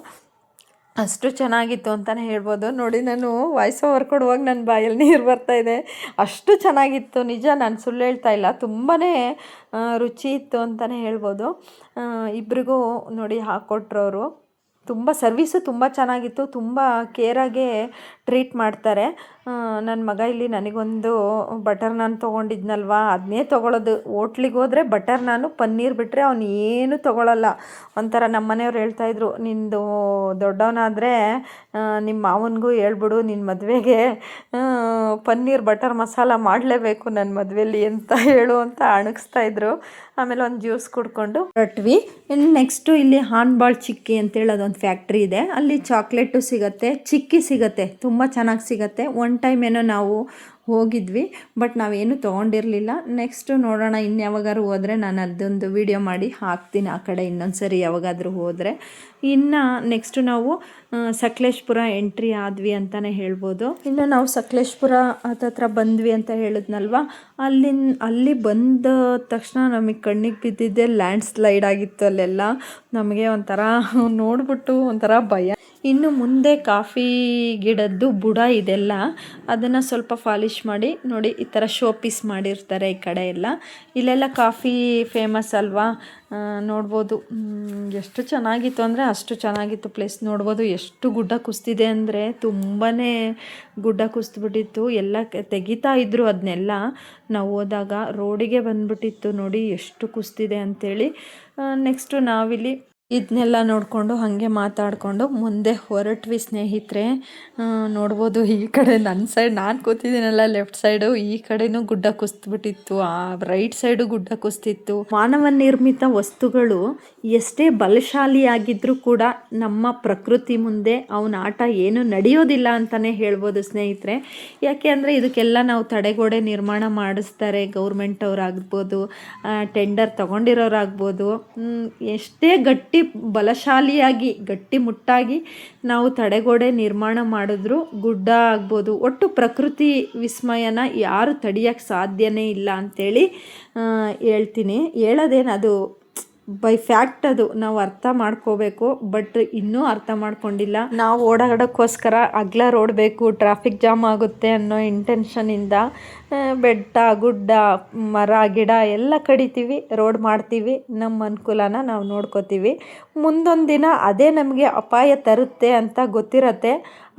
ಅಷ್ಟು ಚೆನ್ನಾಗಿತ್ತು ಅಂತಲೇ ಹೇಳ್ಬೋದು. ನೋಡಿ, ನಾನು ವಾಯ್ಸ್ ಓವರ್ ಕೊಡುವಾಗ ನನ್ನ ಬಾಯಲ್ಲಿ ನೀರು ಬರ್ತಾಯಿದೆ, ಅಷ್ಟು ಚೆನ್ನಾಗಿತ್ತು. ನಿಜ, ನಾನು ಸುಳ್ಳು ಹೇಳ್ತಾ ಇಲ್ಲ. ತುಂಬಾ ರುಚಿ ಇತ್ತು ಅಂತಲೇ ಹೇಳ್ಬೋದು. ಇಬ್ರಿಗೂ ನೋಡಿ ಹಾಕ್ಕೊಟ್ರು ಅವರು. ತುಂಬ ಸರ್ವಿಸು ತುಂಬ ಚೆನ್ನಾಗಿತ್ತು. ತುಂಬ ಕೇರಾಗೆ ಟ್ರೀಟ್ ಮಾಡ್ತಾರೆ. ನನ್ನ ಮಗ ಇಲ್ಲಿ ನನಗೊಂದು ಬಟರ್ ನಾನ್ ತೊಗೊಂಡಿದ್ನಲ್ವ, ಅದನ್ನೇ ತೊಗೊಳೋದು. ಹೋಟ್ಲಿಗೆ ಹೋದರೆ ಬಟರ್ ನಾನು, ಪನ್ನೀರ್ ಬಿಟ್ಟರೆ ಅವನು ಏನು ತೊಗೊಳಲ್ಲ. ಒಂಥರ ನಮ್ಮ ಮನೆಯವ್ರು ಹೇಳ್ತಾಯಿದ್ರು, ನಿಂದು ದೊಡ್ಡವನಾದರೆ ನಿಮ್ಮ ಮಾವನಿಗೂ ಹೇಳ್ಬಿಡು, ನಿನ್ನ ಮದುವೆಗೆ ಪನ್ನೀರ್ ಬಟರ್ ಮಸಾಲ ಮಾಡಲೇಬೇಕು ನನ್ನ ಮದುವೆಯಲ್ಲಿ ಅಂತ ಹೇಳು ಅಂತ ಅಣಗಿಸ್ತಾಯಿದ್ರು. ಆಮೇಲೆ ಒಂದು ಜ್ಯೂಸ್ ಕುಡ್ಕೊಂಡು ಹೊರಟ್ವಿ. ಇನ್ನು ನೆಕ್ಸ್ಟು ಇಲ್ಲಿ ಹಾನ್ಬಾಳ್ ಚಿಕ್ಕಿ ಅಂತೇಳಿ ಅದೊಂದು ಫ್ಯಾಕ್ಟ್ರಿ ಇದೆ. ಅಲ್ಲಿ ಚಾಕ್ಲೇಟು ಸಿಗುತ್ತೆ, ಚಿಕ್ಕಿ ಸಿಗುತ್ತೆ, ತುಂಬ ಚೆನ್ನಾಗಿ ಸಿಗುತ್ತೆ. ಒನ್ ಟೈಮ್ ಏನೋ ನಾವು ಹೋಗಿದ್ವಿ, ಬಟ್ ನಾವೇನು ತೊಗೊಂಡಿರಲಿಲ್ಲ. ನೆಕ್ಸ್ಟು ನೋಡೋಣ, ಇನ್ಯಾವಾಗಾದ್ರು ಹೋದರೆ ನಾನು ಅದೊಂದು ವಿಡಿಯೋ ಮಾಡಿ ಹಾಕ್ತೀನಿ ಆ ಕಡೆ ಇನ್ನೊಂದು ಸರಿ ಯಾವಾಗಾದರೂ ಹೋದರೆ. ಇನ್ನು ನೆಕ್ಸ್ಟು ನಾವು ಸಕಲೇಶ್ಪುರ ಎಂಟ್ರಿ ಆದ್ವಿ ಅಂತಲೇ ಹೇಳ್ಬೋದು. ಇನ್ನು ನಾವು ಸಕಲೇಶ್ಪುರ ಹತ್ತತ್ರ ಬಂದ್ವಿ ಅಂತ ಹೇಳಿದ್ನಲ್ವ, ಅಲ್ಲಿ ಬಂದ ತಕ್ಷಣ ನಮಗೆ ಕಣ್ಣಿಗೆ ಬಿದ್ದಿದ್ದೆ ಲ್ಯಾಂಡ್ ಸ್ಲೈಡ್ ಆಗಿತ್ತು. ಅಲ್ಲೆಲ್ಲ ನಮಗೆ ಒಂಥರ ನೋಡ್ಬಿಟ್ಟು ಒಂಥರ ಭಯ. ಇನ್ನು ಮುಂದೆ ಕಾಫಿ ಗಿಡದ್ದು ಬುಡ ಇದೆಲ್ಲ, ಅದನ್ನು ಸ್ವಲ್ಪ ಪಾಲಿಷ್ ಮಾಡಿ ನೋಡಿ ಈ ಥರ ಶೋ ಪೀಸ್ ಮಾಡಿರ್ತಾರೆ ಈ ಕಡೆ ಎಲ್ಲ. ಇಲ್ಲೆಲ್ಲ ಕಾಫಿ ಫೇಮಸ್ ಅಲ್ವಾ, ನೋಡ್ಬೋದು. ಎಷ್ಟು ಚೆನ್ನಾಗಿತ್ತು ಅಂದರೆ ಅಷ್ಟು ಚೆನ್ನಾಗಿತ್ತು ಪ್ಲೇಸ್. ನೋಡ್ಬೋದು ಎಷ್ಟು ಗುಡ್ಡ ಕುಸ್ತಿದೆ ಅಂದರೆ ತುಂಬಾ ಗುಡ್ಡ ಕುಸ್ದುಬಿಟ್ಟಿತ್ತು. ಎಲ್ಲ ತೆಗಿತಾ ಇದ್ರು ಅದನ್ನೆಲ್ಲ. ನಾವು ಹೋದಾಗ ರೋಡಿಗೆ ಬಂದುಬಿಟ್ಟಿತ್ತು. ನೋಡಿ ಎಷ್ಟು ಕುಸ್ತಿದೆ ಅಂಥೇಳಿ. ನೆಕ್ಸ್ಟು ನಾವಿಲ್ಲಿ ಇದನ್ನೆಲ್ಲ ನೋಡಿಕೊಂಡು ಹಾಗೆ ಮಾತಾಡಿಕೊಂಡು ಮುಂದೆ ಹೊರಟ್ವಿ ಸ್ನೇಹಿತರೆ. ನೋಡ್ಬೋದು ಈ ಕಡೆ ನನ್ನ ಸೈಡ್ ನಾನು ಕೂತಿದ್ದೀನಲ್ಲ ಲೆಫ್ಟ್ ಸೈಡು, ಈ ಕಡೆನೂ ಗುಡ್ಡ ಕುಸ್ದುಬಿಟ್ಟಿತ್ತು, ಆ ರೈಟ್ ಸೈಡು ಗುಡ್ಡ ಕುಸ್ತಿತ್ತು. ಮಾನವ ನಿರ್ಮಿತ ವಸ್ತುಗಳು ಎಷ್ಟೇ ಬಲಶಾಲಿಯಾಗಿದ್ದರೂ ಕೂಡ ನಮ್ಮ ಪ್ರಕೃತಿ ಮುಂದೆ ಅವನ ಆಟ ಏನು ನಡೆಯೋದಿಲ್ಲ ಅಂತಲೇ ಹೇಳ್ಬೋದು ಸ್ನೇಹಿತರೆ. ಯಾಕೆ ಅಂದರೆ ಇದಕ್ಕೆಲ್ಲ ನಾವು ತಡೆಗೋಡೆ ನಿರ್ಮಾಣ ಮಾಡಿಸ್ತಾರೆ ಗೌರ್ಮೆಂಟ್ ಅವರಾಗ್ಬೋದು, ಟೆಂಡರ್ ತೊಗೊಂಡಿರೋರಾಗ್ಬೋದು. ಎಷ್ಟೇ ಗಟ್ಟಿ ಬಲಶಾಲಿಯಾಗಿ ಗಟ್ಟಿಮುಟ್ಟಾಗಿ ನಾವು ತಡೆಗೋಡೆ ನಿರ್ಮಾಣ ಮಾಡಿದ್ರು ಗುಡ್ಡ ಆಗ್ಬೋದು, ಒಟ್ಟು ಪ್ರಕೃತಿ ವಿಸ್ಮಯನ ಯಾರು ತಡೆಯೋಕ್ಕೆ ಸಾಧ್ಯನೇ ಇಲ್ಲ ಅಂಥೇಳಿ ಹೇಳ್ತೀನಿ. ಹೇಳೋದೇನು ಅದು ಬೈ ಫ್ಯಾಕ್ಟ್, ಅದು ನಾವು ಅರ್ಥ ಮಾಡ್ಕೋಬೇಕು. ಬಟ್ ಇನ್ನೂ ಅರ್ಥ ಮಾಡ್ಕೊಂಡಿಲ್ಲ. ನಾವು ಓಡಾಡೋಕ್ಕೋಸ್ಕರ ಅಗಲ ರೋಡ್ ಬೇಕು, ಟ್ರಾಫಿಕ್ ಜಾಮ್ ಆಗುತ್ತೆ ಅನ್ನೋ ಇಂಟೆನ್ಷನಿಂದ ಬೆಟ್ಟ ಗುಡ್ಡ ಮರ ಗಿಡ ಎಲ್ಲ ಕಡಿತೀವಿ, ರೋಡ್ ಮಾಡ್ತೀವಿ, ನಮ್ಮ ಅನುಕೂಲನ ನಾವು ನೋಡ್ಕೋತೀವಿ. ಮುಂದೊಂದು ದಿನ ಅದೇ ನಮಗೆ ಅಪಾಯ ತರುತ್ತೆ ಅಂತ ಗೊತ್ತಿರತ್ತೆ.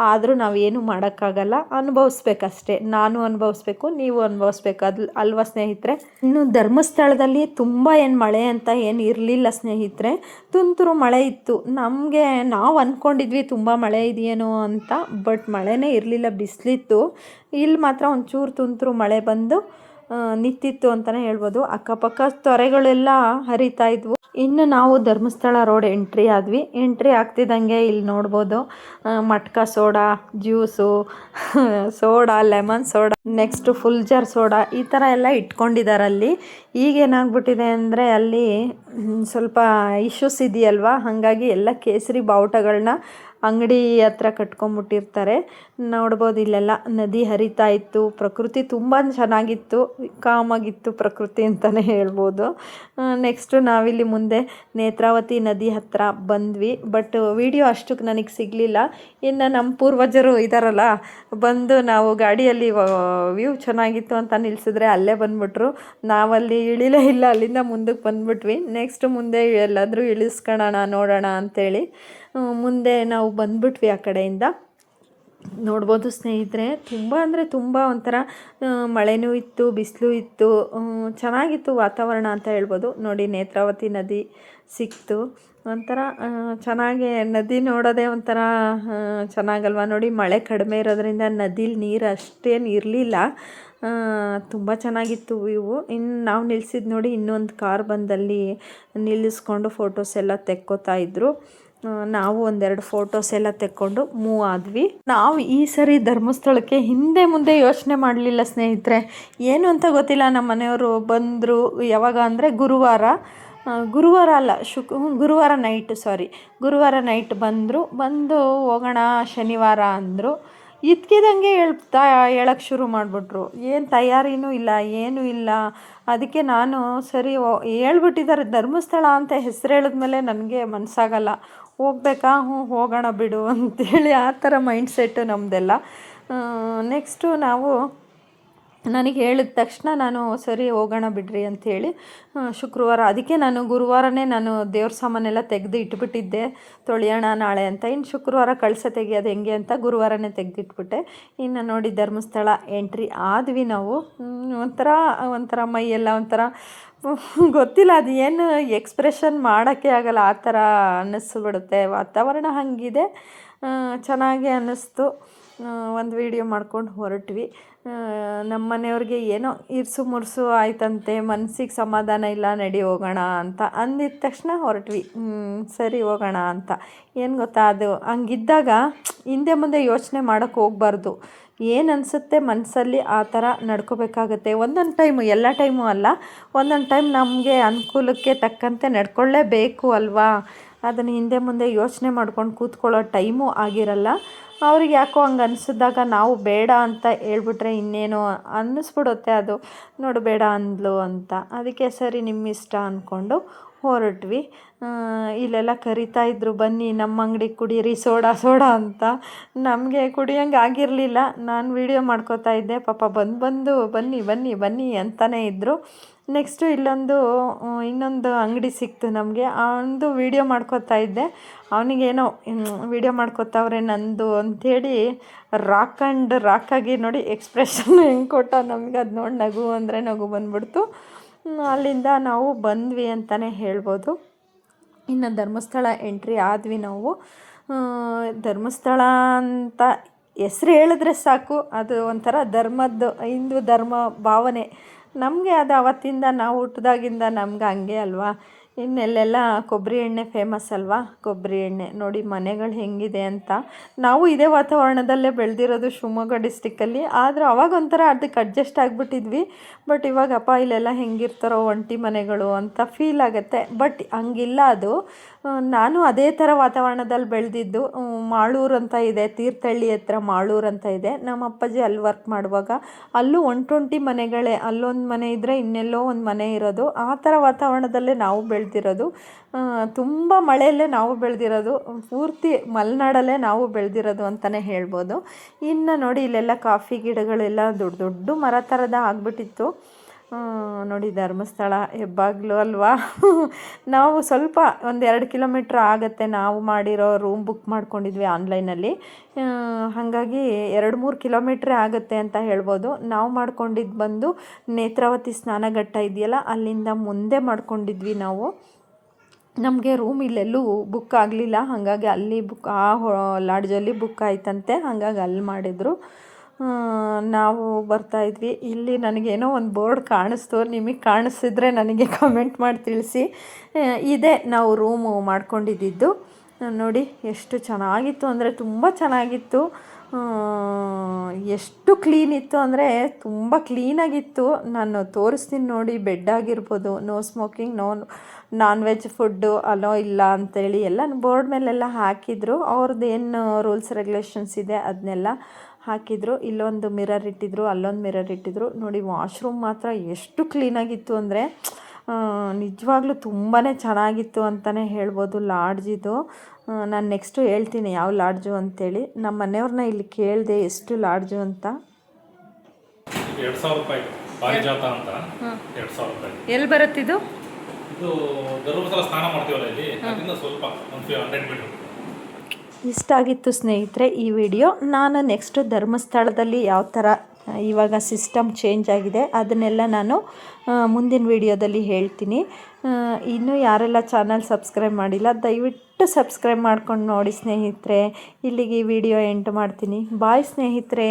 ಆದರೂ ನಾವೇನು ಮಾಡೋಕ್ಕಾಗಲ್ಲ, ಅನುಭವಿಸ್ಬೇಕಷ್ಟೇ. ನಾನು ಅನುಭವಿಸ್ಬೇಕು, ನೀವು ಅನುಭವಿಸ್ಬೇಕು, ಅಲ್ವಾ ಸ್ನೇಹಿತರೆ. ಇನ್ನು ಧರ್ಮಸ್ಥಳದಲ್ಲಿ ತುಂಬ ಏನು ಮಳೆ ಅಂತ ಏನು ಇರಲಿಲ್ಲ ಸ್ನೇಹಿತರೆ, ತುಂತುರು ಮಳೆ ಇತ್ತು. ನಾವು ಅಂದ್ಕೊಂಡಿದ್ವಿ ತುಂಬ ಮಳೆ ಇದೆಯೇನೋ ಅಂತ, ಬಟ್ ಮಳೆನೇ ಇರಲಿಲ್ಲ, ಬಿಸಿಲಿತ್ತು. ಇಲ್ಲಿ ಮಾತ್ರ ಒಂಚೂರು ತುಂತುರು ಮಳೆ ಬಂದು ನಿಂತಿತ್ತು ಅಂತಲೇ ಹೇಳ್ಬೋದು. ಅಕ್ಕಪಕ್ಕ ತೊರೆಗಳೆಲ್ಲ ಹರಿತಾ ಇದ್ವು. ಇನ್ನು ನಾವು ಧರ್ಮಸ್ಥಳ ರೋಡ್ ಎಂಟ್ರಿ ಆದ್ವಿ. ಎಂಟ್ರಿ ಆಗ್ತಿದ್ದಂಗೆ ಇಲ್ಲಿ ನೋಡ್ಬೋದು ಮಟ್ಕಾ soda, juice, soda, lemon soda, next full jar soda, ಈ ಥರ ಎಲ್ಲ ಇಟ್ಕೊಂಡಿದ್ದಾರೆ ಅಲ್ಲಿ. ಈಗೇನಾಗ್ಬಿಟ್ಟಿದೆ ಅಂದರೆ ಅಲ್ಲಿ ಸ್ವಲ್ಪ ಇಶ್ಯೂಸ್ ಇದೆಯಲ್ವಾ, ಹಾಗಾಗಿ ಎಲ್ಲ ಕೇಸರಿ ಬಾವುಟಗಳನ್ನ ಅಂಗಡಿ ಹತ್ರ ಕಟ್ಕೊಂಡ್ಬಿಟ್ಟಿರ್ತಾರೆ. ನೋಡ್ಬೋದು ಇಲ್ಲೆಲ್ಲ ನದಿ ಹರಿತಾ ಇತ್ತು. ಪ್ರಕೃತಿ ತುಂಬ ಚೆನ್ನಾಗಿತ್ತು, ಕಾಮಾಗಿತ್ತು ಪ್ರಕೃತಿ ಅಂತಲೇ ಹೇಳ್ಬೋದು. ನೆಕ್ಸ್ಟು ನಾವಿಲ್ಲಿ ಮುಂದೆ ನೇತ್ರಾವತಿ ನದಿ ಹತ್ರ ಬಂದ್ವಿ. ಬಟ್ ವಿಡಿಯೋ ಅಷ್ಟಕ್ಕೆ ನನಗೆ ಸಿಗಲಿಲ್ಲ. ಇನ್ನು ನಮ್ಮ ಪೂರ್ವಜರು ಇದ್ದಾರಲ್ಲ, ಬಂದು ನಾವು ಗಾಡಿಯಲ್ಲಿ ವ್ಯೂ ಚೆನ್ನಾಗಿತ್ತು ಅಂತ ನಿಲ್ಲಿಸಿದ್ರೆ ಅಲ್ಲೇ ಬಂದುಬಿಟ್ರು. ನಾವಲ್ಲಿ ಇಳಿಲೇ ಇಲ್ಲ, ಅಲ್ಲಿಂದ ಮುಂದಕ್ಕೆ ಬಂದುಬಿಟ್ವಿ. ನೆಕ್ಸ್ಟ್ ಮುಂದೆ ಎಲ್ಲಾದರೂ ಇಳಿಸ್ಕೊಳ್ಳೋಣ ನೋಡೋಣ ಅಂಥೇಳಿ ಮುಂದೆ ನಾವು ಬಂದ್ಬಿಟ್ವಿ ಆ ಕಡೆಯಿಂದ. ನೋಡ್ಬೋದು ಸ್ನೇಹಿತರೆ. ತುಂಬ ಅಂದರೆ ತುಂಬ ಒಂಥರ ಮಳೆನೂ ಇತ್ತು, ಬಿಸಿಲು ಇತ್ತು, ಚೆನ್ನಾಗಿತ್ತು ವಾತಾವರಣ ಅಂತ ಹೇಳ್ಬೋದು. ನೋಡಿ ನೇತ್ರಾವತಿ ನದಿ ಸಿಕ್ತು. ಒಂಥರ ಚೆನ್ನಾಗಿ ನದಿ ನೋಡೋದೇ ಒಂಥರ ಚೆನ್ನಾಗಲ್ವ. ನೋಡಿ ಮಳೆ ಕಡಿಮೆ ಇರೋದ್ರಿಂದ ನದಿಲಿ ನೀರು ಅಷ್ಟೇನು ಇರಲಿಲ್ಲ. ತುಂಬ ಚೆನ್ನಾಗಿತ್ತು ವ್ಯೂ. ಇನ್ನು ನಾವು ನಿಲ್ಸಿದ್ದು ನೋಡಿ ಇನ್ನೊಂದು ಕಾರ್ ಬಂದಲ್ಲಿ ನಿಲ್ಲಿಸ್ಕೊಂಡು ಫೋಟೋಸ್ ಎಲ್ಲ ತೆಕ್ಕೋತಾ ಇದ್ರು. ನಾವು ಒಂದೆರಡು ಫೋಟೋಸ್ ಎಲ್ಲ ತೆಕ್ಕೊಂಡು ಮೂವ್ ಆದ್ವಿ. ನಾವು ಈ ಸರಿ ಧರ್ಮಸ್ಥಳಕ್ಕೆ ಹಿಂದೆ ಮುಂದೆ ಯೋಚನೆ ಮಾಡಲಿಲ್ಲ ಸ್ನೇಹಿತರೆ. ಏನು ಅಂತ ಗೊತ್ತಿಲ್ಲ. ನಮ್ಮ ಮನೆಯವರು ಬಂದರು ಯಾವಾಗ ಅಂದರೆ ಗುರುವಾರ ಅಲ್ಲ ಗುರುವಾರ ಗುರುವಾರ ನೈಟ್ ಬಂದು ಹೋಗೋಣ ಶನಿವಾರ ಅಂದರು. ಇದ್ಕಿದಂಗೆ ಹೇಳಕ್ಕೆ ಶುರು ಮಾಡಿಬಿಟ್ರು. ಏನು ತಯಾರಿನೂ ಇಲ್ಲ, ಏನೂ ಇಲ್ಲ. ಅದಕ್ಕೆ ನಾನು ಸರಿ ಹೇಳ್ಬಿಟ್ಟಿದ್ದಾರೆ ಧರ್ಮಸ್ಥಳ ಅಂತ ಹೆಸರು ಹೇಳಿದ್ಮೇಲೆ ನನಗೆ ಮನಸ್ಸಾಗಲ್ಲ. ಹೋಗ್ಬೇಕಾ, ಹೋಗೋಣ ಬಿಡು ಅಂಥೇಳಿ ಆ ಥರ ಮೈಂಡ್ಸೆಟ್ಟು ನಮ್ಮದೆಲ್ಲ. ನೆಕ್ಸ್ಟು ನನಗೆ ಹೇಳಿದ ತಕ್ಷಣ ನಾನು ಸರಿ ಹೋಗೋಣ ಬಿಡ್ರಿ ಅಂಥೇಳಿ ಶುಕ್ರವಾರ, ಅದಕ್ಕೆ ನಾನು ಗುರುವಾರನೇ ದೇವ್ರ ಸಾಮಾನೆಲ್ಲ ತೆಗೆದು ಇಟ್ಬಿಟ್ಟಿದ್ದೆ, ತೊಳೆಯೋಣ ನಾಳೆ ಅಂತ. ಇನ್ನು ಶುಕ್ರವಾರ ಕಳಸ ತೆಗಿಯೋದು ಹೆಂಗೆ ಅಂತ ಗುರುವಾರನೇ ತೆಗೆದಿಟ್ಬಿಟ್ಟೆ. ಇನ್ನು ನೋಡಿ ಧರ್ಮಸ್ಥಳ ಎಂಟ್ರಿ ಆದ್ವಿ ನಾವು. ಒಂಥರ ಮೈಯೆಲ್ಲ ಒಂಥರ ಗೊತ್ತಿಲ್ಲ, ಅದು ಏನು ಎಕ್ಸ್ಪ್ರೆಷನ್ ಮಾಡೋಕ್ಕೆ ಆಗಲ್ಲ, ಆ ಥರ ಅನ್ನಿಸ್ಬಿಡುತ್ತೆ. ವಾತಾವರಣ ಹಾಗಿದೆ, ಚೆನ್ನಾಗಿ ಅನ್ನಿಸ್ತು. ಒಂದು ವಿಡಿಯೋ ಮಾಡ್ಕೊಂಡು ಹೊರಟ್ವಿ. ನಮ್ಮ ಮನೆಯವ್ರಿಗೆ ಏನೋ ಇರ್ಸು ಮುರ್ಸು ಆಯ್ತಂತೆ, ಮನಸ್ಸಿಗೆ ಸಮಾಧಾನ ಇಲ್ಲ, ನಡಿ ಹೋಗೋಣ ಅಂತ ಅಂದಿದ ತಕ್ಷಣ ಹೊರಟ್ವಿ. ಸರಿ ಹೋಗೋಣ ಅಂತ. ಏನು ಗೊತ್ತಾ, ಅದು ಹಂಗಿದ್ದಾಗ ಹಿಂದೆ ಮುಂದೆ ಯೋಚನೆ ಮಾಡೋಕ್ಕೆ ಹೋಗಬಾರ್ದು. ಏನು ಅನಿಸುತ್ತೆ ಮನಸ್ಸಲ್ಲಿ ಆ ಥರ ನಡ್ಕೋಬೇಕಾಗತ್ತೆ. ಒಂದೊಂದು ಟೈಮು, ಎಲ್ಲ ಟೈಮು ಅಲ್ಲ, ಒಂದೊಂದು ಟೈಮ್ ನಮಗೆ ಅನುಕೂಲಕ್ಕೆ ತಕ್ಕಂತೆ ನಡ್ಕೊಳ್ಳೇಬೇಕು ಅಲ್ವಾ. ಅದನ್ನು ಹಿಂದೆ ಮುಂದೆ ಯೋಚನೆ ಮಾಡ್ಕೊಂಡು ಕೂತ್ಕೊಳ್ಳೋ ಟೈಮು ಆಗಿರಲ್ಲ. ಅವ್ರಿಗೆ ಯಾಕೋ ಹಂಗೆ ಅನಿಸಿದಾಗ ನಾವು ಬೇಡ ಅಂತ ಹೇಳ್ಬಿಟ್ರೆ ಇನ್ನೇನೋ ಅನ್ನಿಸ್ಬಿಡುತ್ತೆ. ಅದು ನೋಡು ಬೇಡ ಅಂದ್ಲು ಅಂತ. ಅದಕ್ಕೆ ಸರಿ ನಿಮ್ಮ ಇಷ್ಟ ಅಂದ್ಕೊಂಡು ಹೊರಟ್ವಿ. ಇಲ್ಲೆಲ್ಲ ಕರಿತಾ ಇದ್ರು, ಬನ್ನಿ ನಮ್ಮ ಅಂಗಡಿಗೆ ಕುಡೀರಿ ಸೋಡಾ ಅಂತ. ನಮಗೆ ಕುಡಿಯೋಂಗೆ ಆಗಿರಲಿಲ್ಲ. ನಾನು ವೀಡಿಯೋ ಮಾಡ್ಕೋತಾ ಇದ್ದೆ, ಪಾಪ ಬಂದು ಬನ್ನಿ ಅಂತಲೇ ಇದ್ದರು. ನೆಕ್ಸ್ಟು ಇನ್ನೊಂದು ಅಂಗಡಿ ಸಿಕ್ತು ನಮಗೆ. ಅವನದು ವೀಡಿಯೋ ಮಾಡ್ಕೋತಾ ಇದ್ದೆ. ಅವನಿಗೇನೋ ವೀಡಿಯೋ ಮಾಡ್ಕೋತಾವ್ರೆ ನಂದು ಅಂಥೇಳಿ ರಾಕಾಗಿ ನೋಡಿ ಎಕ್ಸ್ಪ್ರೆಷನ್ ಹೆಂಗೆ ಕೊಟ್ಟ ನಮಗೆ. ಅದು ನೋಡಿ ನಗು ಬಂದ್ಬಿಡ್ತು. ಅಲ್ಲಿಂದ ನಾವು ಬಂದ್ವಿ ಅಂತಲೇ ಹೇಳ್ಬೋದು. ಇನ್ನು ಧರ್ಮಸ್ಥಳ ಎಂಟ್ರಿ ಆದ್ವಿ ನಾವು. ಧರ್ಮಸ್ಥಳ ಅಂತ ಹೆಸ್ರು ಹೇಳಿದ್ರೆ ಸಾಕು, ಅದು ಒಂಥರ ಹಿಂದೂ ಧರ್ಮ ಭಾವನೆ ನಮಗೆ. ಅದು ಆವತ್ತಿಂದ ನಾವು ಹುಟ್ಟಿದಾಗಿಂದ ನಮ್ಗೆ ಹಂಗೆ ಅಲ್ವಾ. ಇನ್ನೆಲ್ಲೆಲ್ಲ ಕೊಬ್ಬರಿ ಎಣ್ಣೆ ಫೇಮಸ್ ಅಲ್ವಾ, ಕೊಬ್ಬರಿ ಎಣ್ಣೆ ನೋಡಿ ಮನೆಗಳು ಹೆಂಗಿದೆ ಅಂತ. ನಾವು ಇದೇ ವಾತಾವರಣದಲ್ಲೇ ಬೆಳೆದಿರೋದು ಶಿವಮೊಗ್ಗ ಡಿಸ್ಟಿಕ್ಕಲ್ಲಿ. ಆದರೆ ಅವಾಗ ಒಂಥರ ಅದಕ್ಕೆ ಅಡ್ಜಸ್ಟ್ ಆಗಿಬಿಟ್ಟಿದ್ವಿ. ಬಟ್ ಇವಾಗಪ್ಪ ಇಲ್ಲೆಲ್ಲ ಹೆಂಗಿರ್ತಾರೋ ಒಂಟಿ ಮನೆಗಳು ಅಂತ ಫೀಲ್ ಆಗುತ್ತೆ. ಬಟ್ ಹಂಗಿಲ್ಲ ಅದು. ನಾನು ಅದೇ ಥರ ವಾತಾವರಣದಲ್ಲಿ ಬೆಳೆದಿದ್ದು. ಮಾಳೂರು ಅಂತ ಇದೆ, ತೀರ್ಥಹಳ್ಳಿ ಹತ್ರ ಮಾಳೂರು ಅಂತ ಇದೆ. ನಮ್ಮ ಅಪ್ಪಾಜಿ ಅಲ್ಲಿ ವರ್ಕ್ ಮಾಡುವಾಗ ಅಲ್ಲೂ ಒಂಟೊಂಟಿ ಮನೆಗಳೇ, ಅಲ್ಲೊಂದು ಮನೆ ಇದ್ದರೆ ಇನ್ನೆಲ್ಲೋ ಒಂದು ಮನೆ ಇರೋದು. ಆ ಥರ ವಾತಾವರಣದಲ್ಲೇ ನಾವು ಬೆಳೆದಿರೋದು. ತುಂಬ ಮಳೆಯಲ್ಲೇ ನಾವು ಬೆಳೆದಿರೋದು, ಪೂರ್ತಿ ಮಲೆನಾಡಲ್ಲೇ ನಾವು ಬೆಳೆದಿರೋದು ಅಂತಲೇ ಹೇಳ್ಬೋದು. ಇನ್ನು ನೋಡಿ ಇಲ್ಲೆಲ್ಲ ಕಾಫಿ ಗಿಡಗಳೆಲ್ಲ ದೊಡ್ಡ ಮರ ಥರದ ಆಗಿಬಿಟ್ಟಿತ್ತು. ನೋಡಿ ಧರ್ಮಸ್ಥಳ ಹೆಬ್ಬಾಗ್ಲು ಅಲ್ವಾ. ನಾವು ಸ್ವಲ್ಪ 1-2 ಕಿಲೋಮೀಟ್ರ್ ಆಗುತ್ತೆ. ನಾವು ಮಾಡಿರೋ ರೂಮ್ ಬುಕ್ ಮಾಡ್ಕೊಂಡಿದ್ವಿ ಆನ್ಲೈನಲ್ಲಿ. ಹಾಗಾಗಿ 2-3 ಕಿಲೋಮೀಟ್ರೇ ಆಗುತ್ತೆ ಅಂತ ಹೇಳ್ಬೋದು. ನಾವು ಮಾಡ್ಕೊಂಡಿದ್ದು ಬಂದು ನೇತ್ರಾವತಿ ಸ್ನಾನಘಟ್ಟ ಇದೆಯಲ್ಲ, ಅಲ್ಲಿಂದ ಮುಂದೆ ಮಾಡ್ಕೊಂಡಿದ್ವಿ ನಾವು. ನಮಗೆ ರೂಮ್ ಇಲ್ಲೆಲ್ಲೂ ಬುಕ್ ಆಗಲಿಲ್ಲ, ಹಾಗಾಗಿ ಅಲ್ಲಿ ಲಾಡ್ಜಲ್ಲಿ ಬುಕ್ ಆಯ್ತಂತೆ. ಹಾಗಾಗಿ ಅಲ್ಲಿ ಮಾಡಿದರು. ನಾವು ಬರ್ತಾಯಿದ್ವಿ. ಇಲ್ಲಿ ನನಗೇನೋ ಒಂದು ಬೋರ್ಡ್ ಕಾಣಿಸ್ತು, ನಿಮಗೆ ಕಾಣಿಸಿದ್ರೆ ನನಗೆ ಕಮೆಂಟ್ ಮಾಡಿ ತಿಳಿಸಿ. ಇದೇ ನಾವು ರೂಮು ಮಾಡ್ಕೊಂಡಿದ್ದು. ನೋಡಿ ಎಷ್ಟು ಚೆನ್ನಾಗಿತ್ತು ಅಂದರೆ ತುಂಬ ಚೆನ್ನಾಗಿತ್ತು. ಎಷ್ಟು ಕ್ಲೀನ್ ಇತ್ತು ಅಂದರೆ ತುಂಬ ಕ್ಲೀನಾಗಿತ್ತು. ನಾನು ತೋರಿಸ್ತೀನಿ ನೋಡಿ. ಬೆಡ್ ಆಗಿರ್ಬೋದು, no smoking, non veg food allow ಇಲ್ಲ ಅಂಥೇಳಿ ಎಲ್ಲ ಬೋರ್ಡ್ ಮೇಲೆಲ್ಲ ಹಾಕಿದರು. ಅವ್ರದ್ದು ಏನು ರೂಲ್ಸ್ ರೆಗ್ಯುಲೇಷನ್ಸ್ ಇದೆ ಅದನ್ನೆಲ್ಲ ಹಾಕಿದರು. ಇಲ್ಲೊಂದು ಮಿರರ್ ಇಟ್ಟಿದ್ರು, ಅಲ್ಲೊಂದು ಮಿರರ್ ಇಟ್ಟಿದ್ರು. ನೋಡಿ ವಾಶ್ರೂಮ್ ಮಾತ್ರ ಎಷ್ಟು ಕ್ಲೀನಾಗಿತ್ತು ಅಂದರೆ ನಿಜವಾಗ್ಲೂ ತುಂಬಾ ಚೆನ್ನಾಗಿತ್ತು ಅಂತಲೇ ಹೇಳ್ಬೋದು ಲಾಡ್ಜಿದು. ನಾನು ನೆಕ್ಸ್ಟು ಹೇಳ್ತೀನಿ ಯಾವ ಲಾಡ್ಜು ಅಂತೇಳಿ. ನಮ್ಮ ಮನೆಯವ್ರನ್ನ ಇಲ್ಲಿ ಕೇಳಿದೆ ಎಷ್ಟು ಲಾಡ್ಜು ಅಂತ. 2000 ರೂಪಾಯಿ ಪಾರಿಜಾತ ಅಂತ. 2000 ರೂಪಾಯಿ. ಎಲ್ಲಿ ಬರುತ್ತಿದ್ದು? ಇದು ಧರ್ಮಸ್ಥಳ ಸ್ನಾನ ಮಾಡ್ತೀವಲ್ಲ ಇಲ್ಲಿ, ಅದರಿಂದ ಸ್ವಲ್ಪ 100 ಮೀಟರ್. ಇಷ್ಟ ಆಗಿತ್ತು ಸ್ನೇಹಿತರೆ ಈ ವಿಡಿಯೋ. ನಾನು ನೆಕ್ಸ್ಟು ಧರ್ಮಸ್ಥಳದಲ್ಲಿ ಯಾವ ಥರ ಇವಾಗ ಸಿಸ್ಟಮ್ ಚೇಂಜ್ ಆಗಿದೆ ಅದನ್ನೆಲ್ಲ ನಾನು ಮುಂದಿನ ವಿಡಿಯೋದಲ್ಲಿ ಹೇಳ್ತೀನಿ. ಇನ್ನೂ ಯಾರೆಲ್ಲ ಚಾನಲ್ ಸಬ್ಸ್ಕ್ರೈಬ್ ಮಾಡಿಲ್ಲ ದಯವಿಟ್ಟು ಸಬ್ಸ್ಕ್ರೈಬ್ ಮಾಡ್ಕೊಂಡು ನೋಡಿ ಸ್ನೇಹಿತರೆ. ಇಲ್ಲಿಗೆ ಈ ವಿಡಿಯೋ ಎಂಡ್ ಮಾಡ್ತೀನಿ. ಬಾಯ್ ಸ್ನೇಹಿತರೆ.